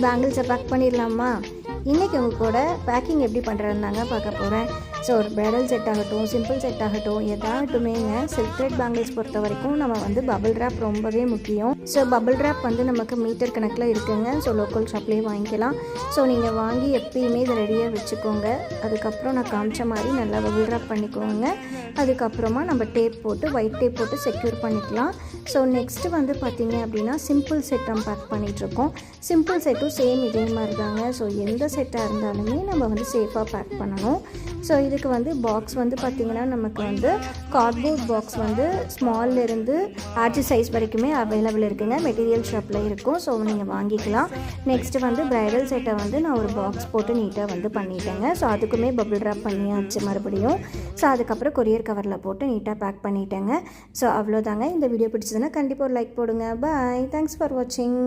பேங்கிள்ஸை back பண்ணிடலாமா? இன்றைக்கி உங்கள் கூட பேக்கிங் எப்படி பண்ணுறதுனாங்க பார்க்க போகிறேன். ஸோ ஒரு ப்ரைடல் செட் ஆகட்டும், சிம்பிள் செட் ஆகட்டும், எதாகட்டுமேங்க சில்க் த்ரெட் பேங்கிள்ஸ் பொறுத்த வரைக்கும் நம்ம வந்து பபிள் ரேப் ரொம்பவே முக்கியம். ஸோ பபிள் ரேப் வந்து நமக்கு மீட்டர் கணக்கில் இருக்குங்க. ஸோ லோக்கல் ஷாப்லேயே வாங்கிக்கலாம். ஸோ நீங்கள் வாங்கி எப்பயுமே இதை ரெடியாக வச்சுக்கோங்க. அதுக்கப்புறம் நான் காமிச்ச மாதிரி நல்லா பபிள் ரேப் பண்ணிக்கோங்க. அதுக்கப்புறமா நம்ம டேப் போட்டு ஒயிட் டேப் போட்டு செக்யூர் பண்ணிக்கலாம். ஸோ நெக்ஸ்ட்டு வந்து பார்த்திங்க அப்படின்னா சிம்பிள் செட் நம்ம பேக் பண்ணிகிட்ருக்கோம். சிம்பிள் செட்டும் சேம் இதே மாதிரி தாங்க. ஸோ எந்த செட்டாக இருந்தாலுமே நம்ம வந்து சேஃபாக பேக் பண்ணணும். ஸோ இதுக்கு வந்து பாக்ஸ் வந்து பார்த்திங்கன்னா நமக்கு வந்து கார்ட்போர்ட் பாக்ஸ் வந்து ஸ்மால்லேருந்து ஆர்ஜி சைஸ் வரைக்குமே அவைலபிள் இருக்குங்க. மெட்டீரியல் ஷாப்பில் இருக்கும். ஸோ நீங்கள் வாங்கிக்கலாம். நெக்ஸ்ட்டு வந்து ப்ரைடல் செட்டை வந்து நான் ஒரு பாக்ஸ் போட்டு நீட்டாக வந்து பண்ணிட்டேங்க. ஸோ அதுக்குமே பபிள் ரேப் பண்ணியாச்சு மறுபடியும். ஸோ அதுக்கப்புறம் கொரியர் கவரில் போட்டு நீட்டாக பேக் பண்ணிட்டேங்க. ஸோ அவ்வளோதாங்க. இந்த வீடியோ பிடிச்சதுன்னா கண்டிப்பாக ஒரு லைக் போடுங்க. பாய். தேங்க்ஸ் ஃபார் வாட்சிங்.